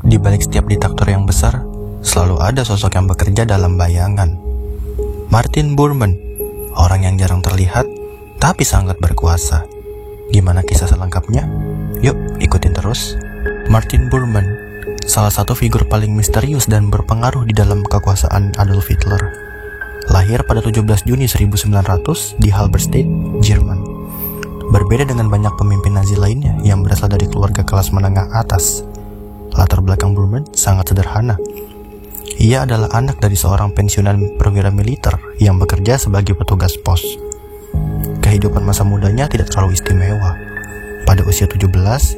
Di balik setiap diktator yang besar, selalu ada sosok yang bekerja dalam bayangan. Martin Bormann, orang yang jarang terlihat, tapi sangat berkuasa. Gimana kisah selengkapnya? Yuk, ikutin terus. Martin Bormann, salah satu figur paling misterius dan berpengaruh di dalam kekuasaan Adolf Hitler. Lahir pada 17 Juni 1900 di Halberstadt, Jerman. Berbeda dengan banyak pemimpin Nazi lainnya yang berasal dari keluarga kelas menengah atas, latar belakang Bormann sangat sederhana. Ia adalah anak dari seorang pensiunan perwira militer yang bekerja sebagai petugas pos. Kehidupan masa mudanya tidak terlalu istimewa. Pada usia 17,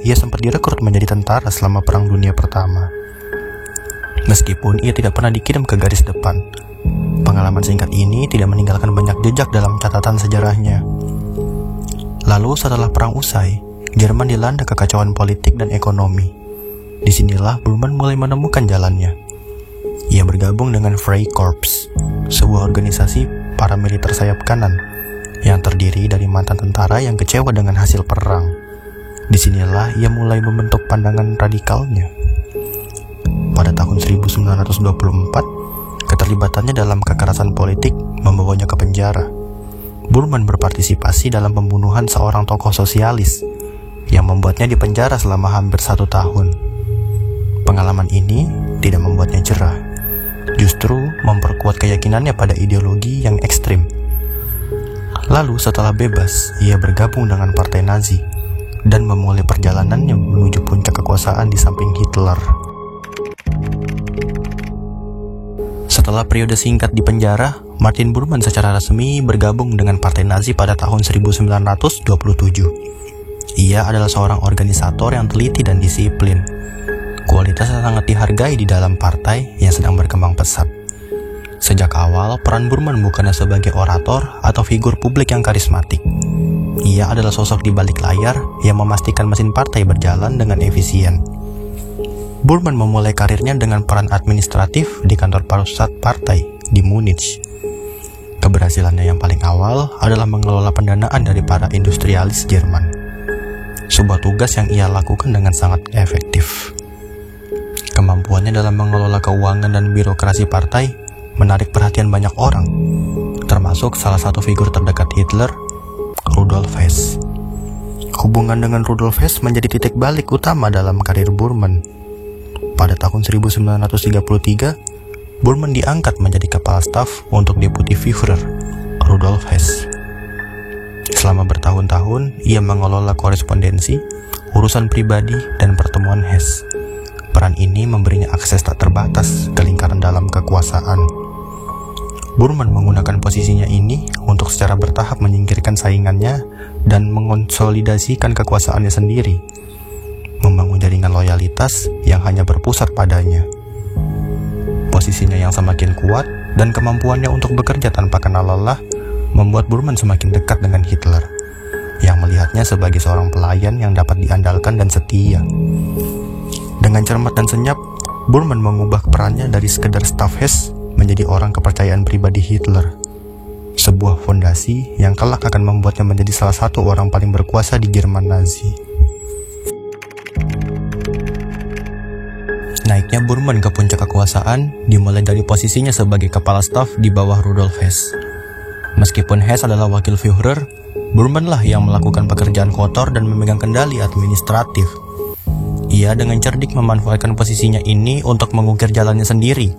ia sempat direkrut menjadi tentara selama Perang Dunia Pertama. Meskipun ia tidak pernah dikirim ke garis depan, pengalaman singkat ini tidak meninggalkan banyak jejak dalam catatan sejarahnya. Lalu setelah perang usai, Jerman dilanda kekacauan politik dan ekonomi. Disinilah Bormann mulai menemukan jalannya. Ia bergabung dengan Freikorps, sebuah organisasi paramiliter sayap kanan yang terdiri dari mantan tentara yang kecewa dengan hasil perang. Disinilah ia mulai membentuk pandangan radikalnya. Pada tahun 1924, keterlibatannya dalam kekerasan politik membawanya ke penjara. Bormann berpartisipasi dalam pembunuhan seorang tokoh sosialis yang membuatnya dipenjara selama hampir 1 tahun. Pengalaman ini tidak membuatnya jerah, justru memperkuat keyakinannya pada ideologi yang ekstrim. Lalu setelah bebas, ia bergabung dengan Partai Nazi dan memulai perjalanannya menuju puncak kekuasaan di samping Hitler. Setelah periode singkat di penjara, Martin Bormann secara resmi bergabung dengan Partai Nazi pada tahun 1927. Ia adalah seorang organisator yang teliti dan disiplin. Kualitasnya sangat dihargai di dalam partai yang sedang berkembang pesat. Sejak awal, peran Bormann bukanlah sebagai orator atau figur publik yang karismatik. Ia adalah sosok di balik layar yang memastikan mesin partai berjalan dengan efisien. Bormann memulai karirnya dengan peran administratif di kantor pusat partai di Munich. Keberhasilannya yang paling awal adalah mengelola pendanaan dari para industrialis Jerman. Sebuah tugas yang ia lakukan dengan sangat efektif. Kemampuannya dalam mengelola keuangan dan birokrasi partai menarik perhatian banyak orang, termasuk salah satu figur terdekat Hitler, Rudolf Hess. Hubungan dengan Rudolf Hess menjadi titik balik utama dalam karir Bormann. Pada tahun 1933, Bormann diangkat menjadi kepala staf untuk Deputi Führer, Rudolf Hess. Selama bertahun-tahun, ia mengelola korespondensi, urusan pribadi, dan pertemuan Hess. Peran ini memberinya akses tak terbatas ke lingkaran dalam kekuasaan. Bormann menggunakan posisinya ini untuk secara bertahap menyingkirkan saingannya dan mengonsolidasikan kekuasaannya sendiri, membangun jaringan loyalitas yang hanya berpusat padanya. Posisinya yang semakin kuat dan kemampuannya untuk bekerja tanpa kenal lelah membuat Bormann semakin dekat dengan Hitler, yang melihatnya sebagai seorang pelayan yang dapat diandalkan dan setia. Dengan cermat dan senyap, Bormann mengubah perannya dari sekedar staf Hess menjadi orang kepercayaan pribadi Hitler. Sebuah fondasi yang kelak akan membuatnya menjadi salah satu orang paling berkuasa di Jerman Nazi. Naiknya Bormann ke puncak kekuasaan dimulai dari posisinya sebagai kepala staf di bawah Rudolf Hess. Meskipun Hess adalah wakil Führer, Bormann lah yang melakukan pekerjaan kotor dan memegang kendali administratif. Ia dengan cerdik memanfaatkan posisinya ini untuk mengukir jalannya sendiri,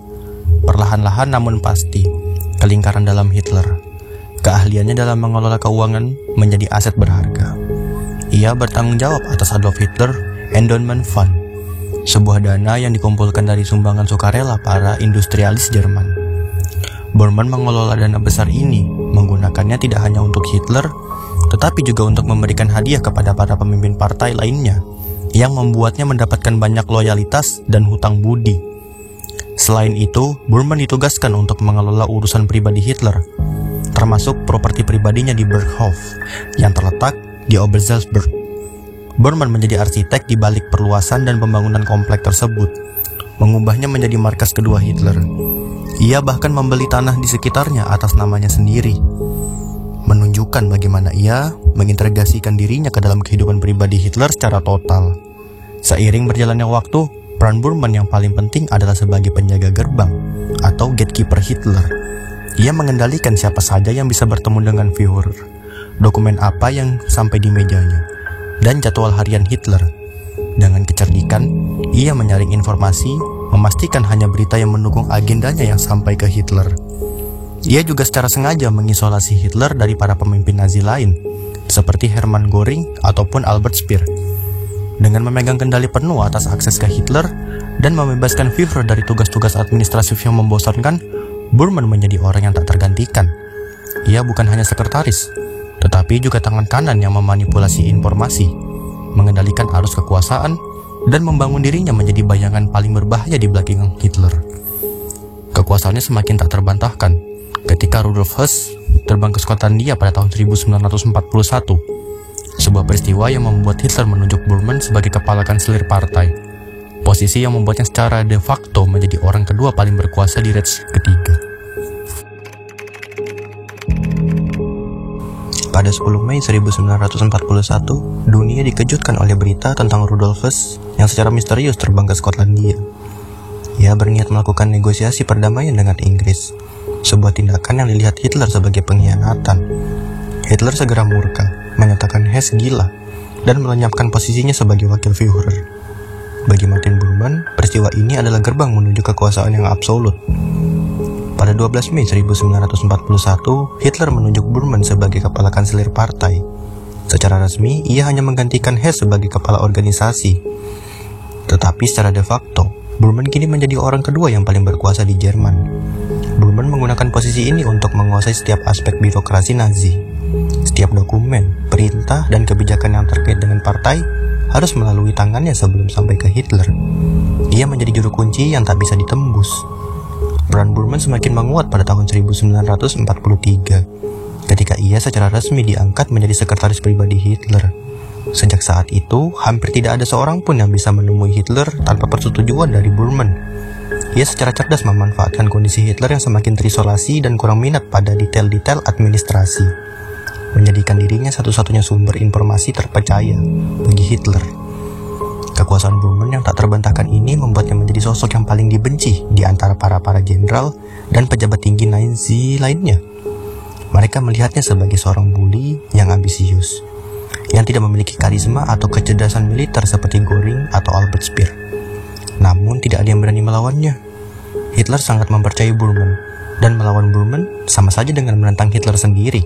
perlahan-lahan namun pasti, ke lingkaran dalam Hitler. Keahliannya dalam mengelola keuangan menjadi aset berharga. Ia bertanggung jawab atas Adolf Hitler Endowment Fund, sebuah dana yang dikumpulkan dari sumbangan sukarela para industrialis Jerman. Bormann mengelola dana besar ini, menggunakannya tidak hanya untuk Hitler, tetapi juga untuk memberikan hadiah kepada para pemimpin partai lainnya, yang membuatnya mendapatkan banyak loyalitas dan hutang budi. Selain itu, Bormann ditugaskan untuk mengelola urusan pribadi Hitler, termasuk properti pribadinya di Berghof yang terletak di Obersalzberg. Bormann menjadi arsitek di balik perluasan dan pembangunan komplek tersebut, mengubahnya menjadi markas kedua Hitler. Ia bahkan membeli tanah di sekitarnya atas namanya sendiri, menunjukkan bagaimana ia mengintegrasikan dirinya ke dalam kehidupan pribadi Hitler secara total. Seiring berjalannya waktu, peran Bormann yang paling penting adalah sebagai penjaga gerbang atau gatekeeper Hitler. Ia mengendalikan siapa saja yang bisa bertemu dengan Führer, dokumen apa yang sampai di mejanya, dan jadwal harian Hitler. Dengan kecerdikan, ia menyaring informasi, memastikan hanya berita yang mendukung agendanya yang sampai ke Hitler. Ia juga secara sengaja mengisolasi Hitler dari para pemimpin Nazi lain, seperti Hermann Göring ataupun Albert Speer. Dengan memegang kendali penuh atas akses ke Hitler dan membebaskan Führer dari tugas-tugas administratif yang membosankan, Bormann menjadi orang yang tak tergantikan. Ia bukan hanya sekretaris, tetapi juga tangan kanan yang memanipulasi informasi, mengendalikan arus kekuasaan, dan membangun dirinya menjadi bayangan paling berbahaya di belakang Hitler. Kekuasaannya semakin tak terbantahkan ketika Rudolf Hess terbang ke Skotlandia pada tahun 1941. Sebuah peristiwa yang membuat Hitler menunjuk Bormann sebagai kepala kanselir partai, posisi yang membuatnya secara de facto menjadi orang kedua paling berkuasa di Reich ketiga. Pada 10 Mei 1941, dunia dikejutkan oleh berita tentang Rudolf Hess yang secara misterius terbang ke Skotlandia. Ia berniat melakukan negosiasi perdamaian dengan Inggris, sebuah tindakan yang dilihat Hitler sebagai pengkhianatan. Hitler segera murka, menyatakan Hess gila, dan melenyapkan posisinya sebagai wakil Führer. Bagi Martin Bormann, peristiwa ini adalah gerbang menuju kekuasaan yang absolut. Pada 12 Mei 1941, Hitler menunjuk Bormann sebagai kepala kanselir partai. Secara resmi, ia hanya menggantikan Hess sebagai kepala organisasi. Tetapi secara de facto, Bormann kini menjadi orang kedua yang paling berkuasa di Jerman. Bormann menggunakan posisi ini untuk menguasai setiap aspek birokrasi Nazi. Setiap dokumen, perintah, dan kebijakan yang terkait dengan partai harus melalui tangannya sebelum sampai ke Hitler. Ia menjadi juru kunci yang tak bisa ditembus. Peran Bormann semakin menguat pada tahun 1943, ketika ia secara resmi diangkat menjadi sekretaris pribadi Hitler. Sejak saat itu, hampir tidak ada seorang pun yang bisa menemui Hitler tanpa persetujuan dari Bormann. Ia secara cerdas memanfaatkan kondisi Hitler yang semakin terisolasi dan kurang minat pada detail-detail administrasi, menjadikan dirinya satu-satunya sumber informasi terpercaya bagi Hitler. Kekuasaan Bormann yang tak terbantahkan ini membuatnya menjadi sosok yang paling dibenci di antara para jenderal dan pejabat tinggi Nazi lainnya. Mereka melihatnya sebagai seorang bully yang ambisius, yang tidak memiliki karisma atau kecerdasan militer seperti Göring atau Albert Speer. Namun tidak ada yang berani melawannya. Hitler sangat mempercayai Bormann, dan melawan Bormann sama saja dengan menentang Hitler sendiri.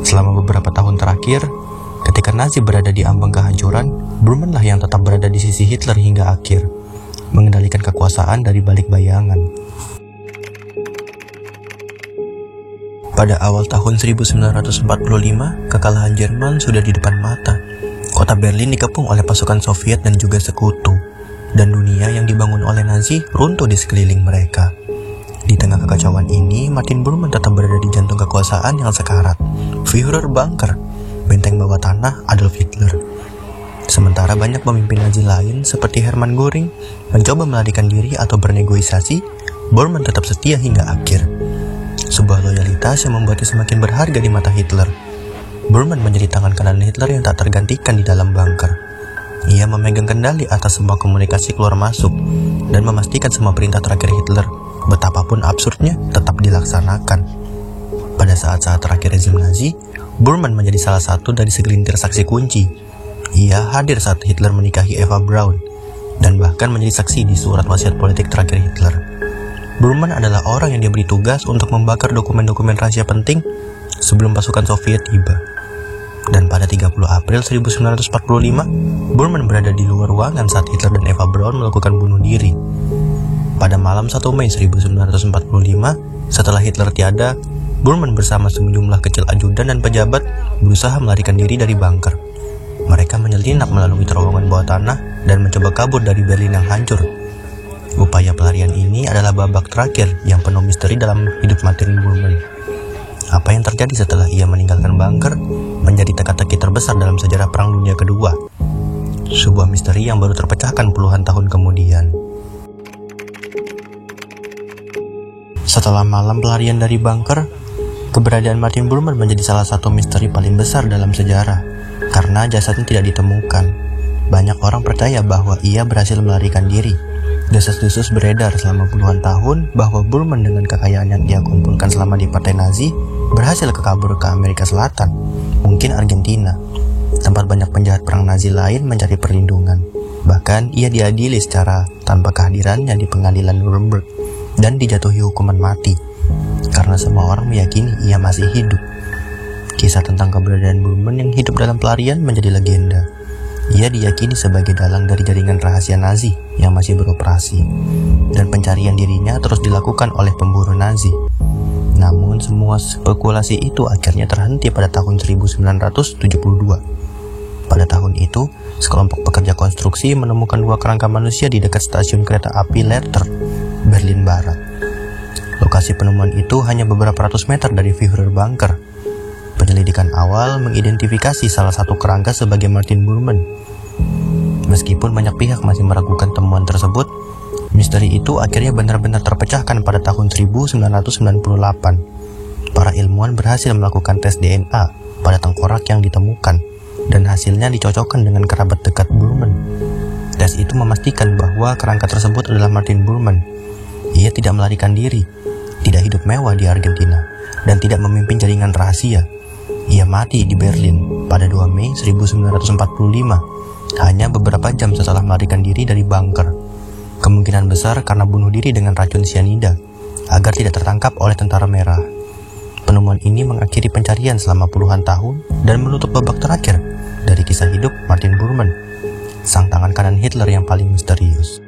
Selama beberapa tahun terakhir, ketika Nazi berada di ambang kehancuran, Bormann lah yang tetap berada di sisi Hitler hingga akhir, mengendalikan kekuasaan dari balik bayangan. Pada awal tahun 1945, kekalahan Jerman sudah di depan mata. Kota Berlin dikepung oleh pasukan Soviet dan juga sekutu, dan dunia yang dibangun oleh Nazi runtuh di sekeliling mereka. Di tengah kekacauan ini, Martin Bormann tetap berada di jantung kekuasaan yang sekarat, Führer Bunker, benteng bawah tanah Adolf Hitler. Sementara banyak pemimpin Nazi lain seperti Hermann Göring mencoba melarikan diri atau bernegosiasi, Bormann tetap setia hingga akhir. Sebuah loyalitas yang membuatnya semakin berharga di mata Hitler. Bormann menjadi tangan kanan Hitler yang tak tergantikan di dalam bunker. Ia memegang kendali atas semua komunikasi keluar masuk dan memastikan semua perintah terakhir Hitler, betapapun absurdnya, tetap dilaksanakan. Pada saat-saat terakhir rezim Nazi, Bormann menjadi salah satu dari segelintir saksi kunci. Ia hadir saat Hitler menikahi Eva Braun, dan bahkan menjadi saksi di surat wasiat politik terakhir Hitler. Bormann adalah orang yang diberi tugas untuk membakar dokumen-dokumen rahasia penting sebelum pasukan Soviet tiba. Dan pada 30 April 1945, Bormann berada di luar ruangan saat Hitler dan Eva Braun melakukan bunuh diri. Pada malam 1 Mei 1945, setelah Hitler tiada, Bormann bersama sejumlah kecil ajudan dan pejabat berusaha melarikan diri dari bunker. Mereka menyelinap melalui terowongan bawah tanah dan mencoba kabur dari Berlin yang hancur. Upaya pelarian ini adalah babak terakhir yang penuh misteri dalam hidup Martin Bormann. Apa yang terjadi setelah ia meninggalkan bunker menjadi teka-teki terbesar dalam sejarah Perang Dunia Kedua. Sebuah misteri yang baru terpecahkan puluhan tahun kemudian. Setelah malam pelarian dari bunker, keberadaan Martin Bormann menjadi salah satu misteri paling besar dalam sejarah karena jasadnya tidak ditemukan. Banyak orang percaya bahwa ia berhasil melarikan diri. Desas-desus beredar selama puluhan tahun bahwa Bormann dengan kekayaan yang ia kumpulkan selama di Partai Nazi berhasil kabur ke Amerika Selatan, mungkin Argentina, tempat banyak penjahat perang Nazi lain mencari perlindungan. Bahkan ia diadili secara tanpa kehadirannya di pengadilan Nuremberg dan dijatuhi hukuman mati karena semua orang meyakini ia masih hidup. Kisah tentang keberadaan Bormann yang hidup dalam pelarian menjadi legenda. Ia diyakini sebagai dalang dari jaringan rahasia Nazi yang masih beroperasi, dan pencarian dirinya terus dilakukan oleh pemburu Nazi. Namun semua spekulasi itu akhirnya terhenti pada tahun 1972. Pada tahun itu, sekelompok pekerja konstruksi menemukan 2 kerangka manusia di dekat stasiun kereta api Lehrter, Berlin Barat. Lokasi penemuan itu hanya beberapa ratus meter dari Führerbunker. Penyelidikan awal mengidentifikasi salah satu kerangka sebagai Martin Bormann. Meskipun banyak pihak masih meragukan temuan tersebut, misteri itu akhirnya benar-benar terpecahkan pada tahun 1998. Para ilmuwan berhasil melakukan tes DNA pada tengkorak yang ditemukan, dan hasilnya dicocokkan dengan kerabat dekat Bormann. Tes itu memastikan bahwa kerangka tersebut adalah Martin Bormann. Ia tidak melarikan diri, tidak hidup mewah di Argentina, dan tidak memimpin jaringan rahasia. Ia mati di Berlin pada 2 Mei 1945, hanya beberapa jam setelah melarikan diri dari bunker. Kemungkinan besar karena bunuh diri dengan racun sianida, agar tidak tertangkap oleh tentara merah. Penemuan ini mengakhiri pencarian selama puluhan tahun dan menutup babak terakhir dari kisah hidup Martin Bormann, sang tangan kanan Hitler yang paling misterius.